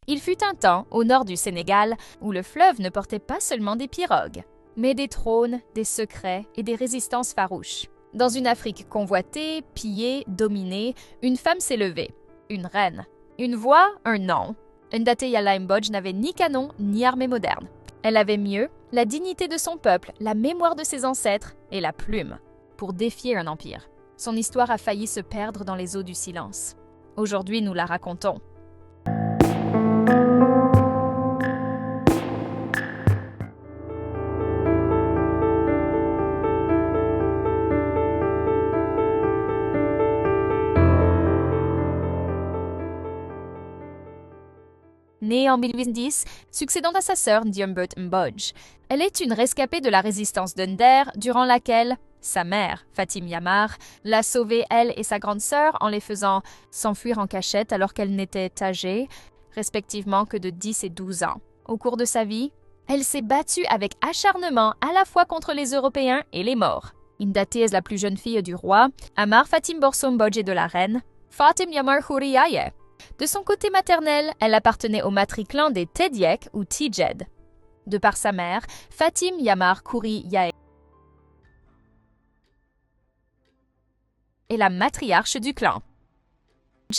Il fut un temps, au nord du Sénégal, où le fleuve ne portait pas seulement des pirogues, mais des trônes, des secrets et des résistances farouches. Dans une Afrique convoitée, pillée, dominée, une femme s'est levée, une reine. Une voix, un nom. Ndaté-Yala Mbodj n'avait ni canon ni armée moderne. Elle avait mieux la dignité de son peuple, la mémoire de ses ancêtres et la plume pour défier un empire. Son histoire a failli se perdre dans les eaux du silence. Aujourd'hui, nous la racontons. Née en 1810, succédant à sa sœur Ndiambert Mbodj. Elle est une rescapée de la résistance d'Under, durant laquelle sa mère, Fatim Yamar, l'a sauvée elle et sa grande sœur en les faisant s'enfuir en cachette alors qu'elles n'étaient âgées, respectivement que de 10 et 12 ans. Au cours de sa vie, elle s'est battue avec acharnement à la fois contre les Européens et les Maures. Ndaté est la plus jeune fille du roi, Amar Fatim Borso Mbodj et de la reine, Fatim Yamar Khouriaye. De son côté maternel, elle appartenait au matriclan des Tediek ou Tijed. De par sa mère, Fatim Yamar Khouriaye est la matriarche du clan.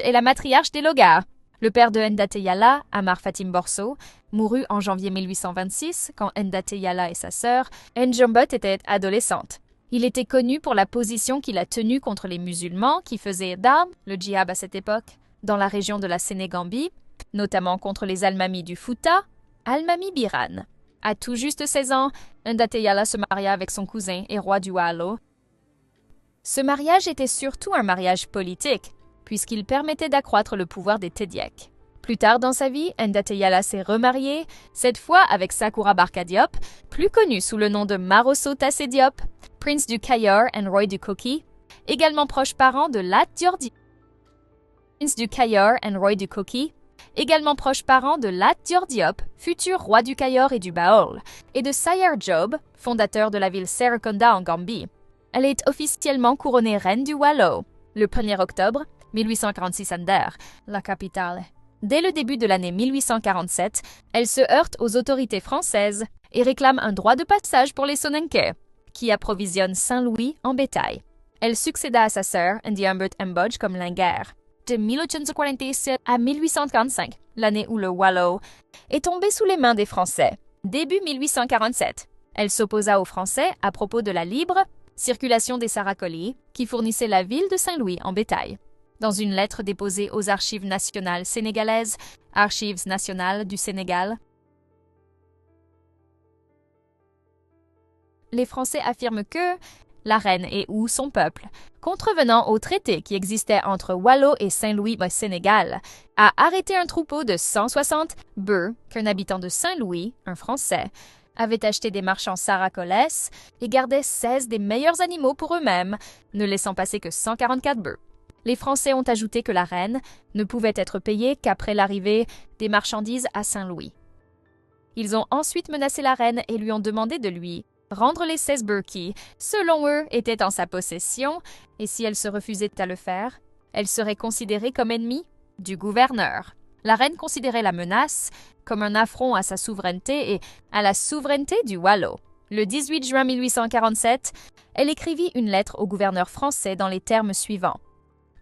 Et la matriarche des Logar. Le père de Ndaté-Yala, Amar Fatim Borso, mourut en janvier 1826 quand Ndaté-Yala et sa sœur, Njambot, étaient adolescentes. Il était connu pour la position qu'il a tenue contre les musulmans qui faisaient d'armes, le djihad à cette époque, dans la région de la Sénégambie, notamment contre les Almamis du Fouta, Almami Biran. À tout juste 16 ans, Ndaté-Yala se maria avec son cousin et roi du Waalo. Ce mariage était surtout un mariage politique, puisqu'il permettait d'accroître le pouvoir des Tediek. Plus tard dans sa vie, Ndaté-Yala s'est remarié, cette fois avec Sakura Barka Diop, plus connu sous le nom de Marosso Tassé Diop, prince du Kayor et roi du Koki, également proche parent de Lat Dior Diop. Prince du Kayor et roi du Koki, également proche parent de Lat Dior Diop, futur roi du Kayor et du Baol, et de Sayar Job, fondateur de la ville Serekunda en Gambie. Elle est officiellement couronnée reine du Waalo, le 1er octobre 1846 Ander, la capitale. Dès le début de l'année 1847, elle se heurte aux autorités françaises et réclame un droit de passage pour les Soninké, qui approvisionnent Saint-Louis en bétail. Elle succéda à sa sœur, Ndiambert Mbodj, comme linguère. De 1847 à 1845, l'année où le Waalo est tombé sous les mains des Français. Début 1847, elle s'opposa aux Français à propos de la libre circulation des Saracolis, qui fournissaient la ville de Saint-Louis en bétail. Dans une lettre déposée aux Archives nationales sénégalaises, Archives nationales du Sénégal, les Français affirment que la reine et ou son peuple, contrevenant au traité qui existait entre Waalo et Saint-Louis au Sénégal, a arrêté un troupeau de 160 bœufs qu'un habitant de Saint-Louis, un Français, avait acheté des marchands saracolais et gardait 16 des meilleurs animaux pour eux-mêmes, ne laissant passer que 144 bœufs. Les Français ont ajouté que la reine ne pouvait être payée qu'après l'arrivée des marchandises à Saint-Louis. Ils ont ensuite menacé la reine et lui ont demandé de lui rendre les 16 bœufs qui, selon eux, étaient en sa possession, et si elle se refusait à le faire, elle serait considérée comme ennemie du gouverneur. La reine considérait la menace comme un affront à sa souveraineté et à la souveraineté du Waalo. Le 18 juin 1847, elle écrivit une lettre au gouverneur français dans les termes suivants.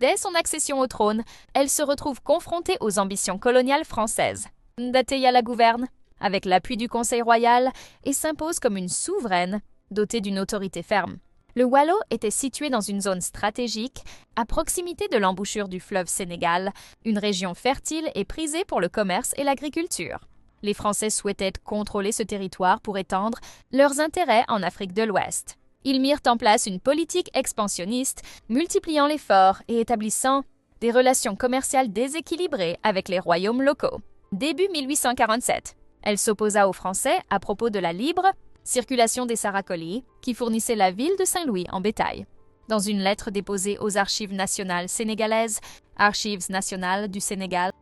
Dès son accession au trône, elle se retrouve confrontée aux ambitions coloniales françaises. Ndaté-Yala gouverne, avec l'appui du Conseil royal, et s'impose comme une souveraine, dotée d'une autorité ferme. Le Waalo était situé dans une zone stratégique, à proximité de l'embouchure du fleuve Sénégal, une région fertile et prisée pour le commerce et l'agriculture. Les Français souhaitaient contrôler ce territoire pour étendre leurs intérêts en Afrique de l'Ouest. Ils mirent en place une politique expansionniste, multipliant les forts et établissant des relations commerciales déséquilibrées avec les royaumes locaux. Début 1847, elle s'opposa aux Français à propos de la libre circulation des Saracolis, qui fournissaient la ville de Saint-Louis en bétail. Dans une lettre déposée aux Archives nationales sénégalaises, Archives nationales du Sénégal,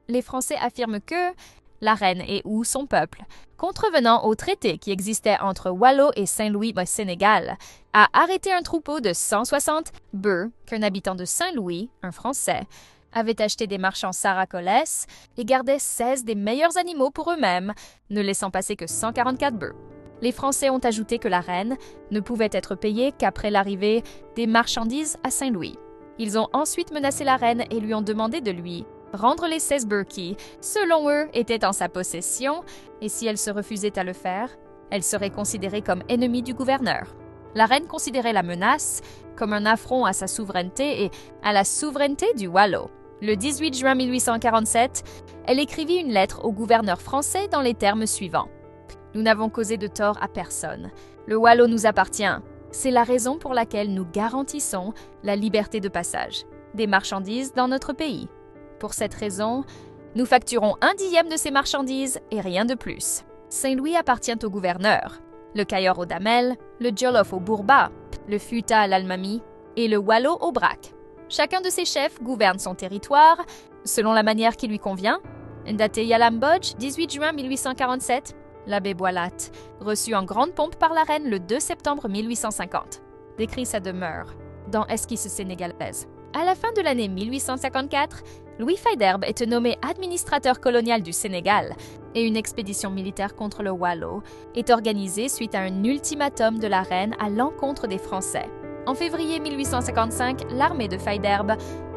les Français affirment que la reine et ou son peuple, contrevenant au traité qui existait entre Wallo et Saint-Louis au Sénégal, a arrêté un troupeau de 160 bœufs qu'un habitant de Saint-Louis, un Français, avait acheté des marchands saracolès et gardait 16 des meilleurs animaux pour eux-mêmes, ne laissant passer que 144 bœufs. Les Français ont ajouté que la reine ne pouvait être payée qu'après l'arrivée des marchandises à Saint-Louis. Ils ont ensuite menacé la reine et lui ont demandé de lui rendre les 16 bœufs qui, selon eux, étaient en sa possession, et si elle se refusait à le faire, elle serait considérée comme ennemie du gouverneur. La reine considérait la menace comme un affront à sa souveraineté et à la souveraineté du Wallo. Le 18 juin 1847, elle écrivit une lettre au gouverneur français dans les termes suivants. « Nous n'avons causé de tort à personne. Le Wallo nous appartient. C'est la raison pour laquelle nous garantissons la liberté de passage des marchandises dans notre pays. Pour cette raison, nous facturons 1/10 de ces marchandises et rien de plus. Saint-Louis appartient au gouverneur, le Cayor au Damel, le Jolof au Bourba, le Futa à l'Almami et le Wallo au Brac. Chacun de ces chefs gouverne son territoire selon la manière qui lui convient. Ndate Yalambodj, 18 juin 1847, l'abbé Boilat, reçu en grande pompe par la reine le 2 septembre 1850, décrit sa demeure dans Esquisses sénégalaises. À la fin de l'année 1854, Louis Faidherbe est nommé administrateur colonial du Sénégal et une expédition militaire contre le Wallo est organisée suite à un ultimatum de la reine à l'encontre des Français. En février 1855, l'armée de Faidherbe,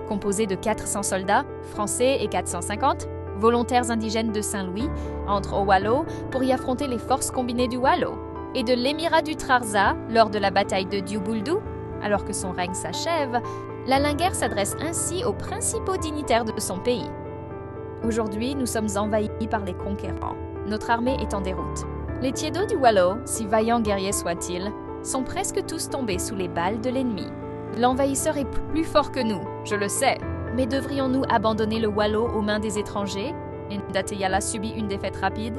composée de 400 soldats français et 450 volontaires indigènes de Saint-Louis, entre au Wallo pour y affronter les forces combinées du Wallo, et de l'émirat du Trarza lors de la bataille de Dioubouldou. Alors que son règne s'achève, la Linguère s'adresse ainsi aux principaux dignitaires de son pays. Aujourd'hui, nous sommes envahis par les conquérants. Notre armée est en déroute. Les tiédos du Wallo, si vaillants guerriers soient-ils, sont presque tous tombés sous les balles de l'ennemi. L'envahisseur est plus fort que nous, je le sais, mais devrions-nous abandonner le Wallo aux mains des étrangers? Ndate Yala subit une défaite rapide.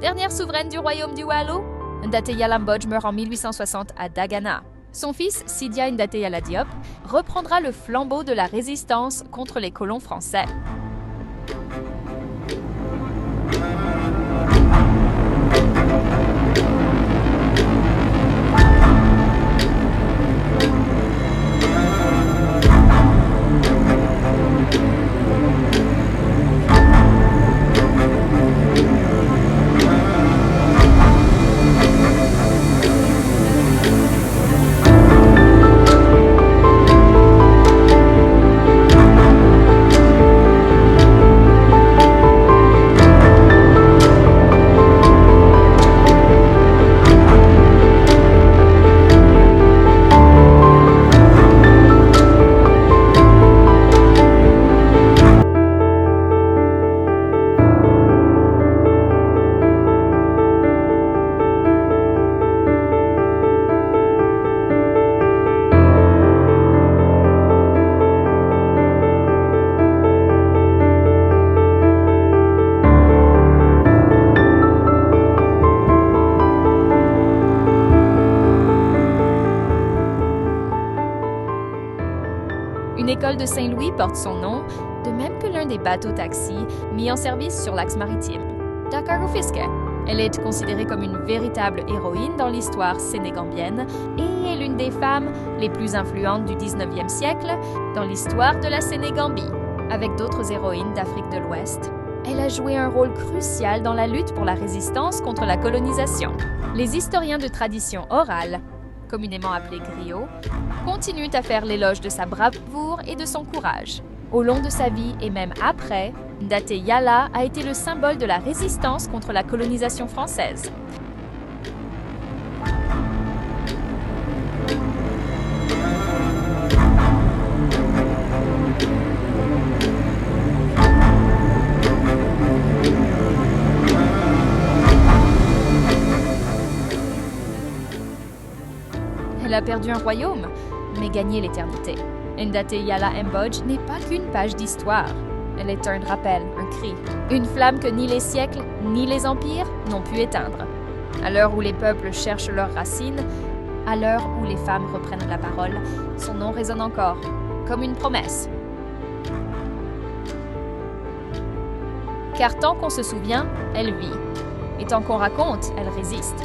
Dernière souveraine du royaume du Wallo, Ndate Yalambodj meurt en 1860 à Dagana. Son fils, Sidia Ndate Yala Diop, reprendra le flambeau de la résistance contre les colons français. Une école de Saint-Louis porte son nom, de même que l'un des bateaux-taxis mis en service sur l'axe maritime, Dakar Rufisque. Elle est considérée comme une véritable héroïne dans l'histoire sénégambienne et est l'une des femmes les plus influentes du 19e siècle dans l'histoire de la Sénégambie. Avec d'autres héroïnes d'Afrique de l'Ouest, elle a joué un rôle crucial dans la lutte pour la résistance contre la colonisation. Les historiens de tradition orale, communément appelés griots, continuent à faire l'éloge de sa bravoure et de son courage. Au long de sa vie et même après, Ndate Yala a été le symbole de la résistance contre la colonisation française. Elle a perdu un royaume, mais gagné l'éternité. Ndate Yala Mbodj n'est pas qu'une page d'histoire. Elle est un rappel, un cri, une flamme que ni les siècles ni les empires n'ont pu éteindre. À l'heure où les peuples cherchent leurs racines, à l'heure où les femmes reprennent la parole, son nom résonne encore, comme une promesse. car tant qu'on se souvient, elle vit, et tant qu'on raconte, elle résiste.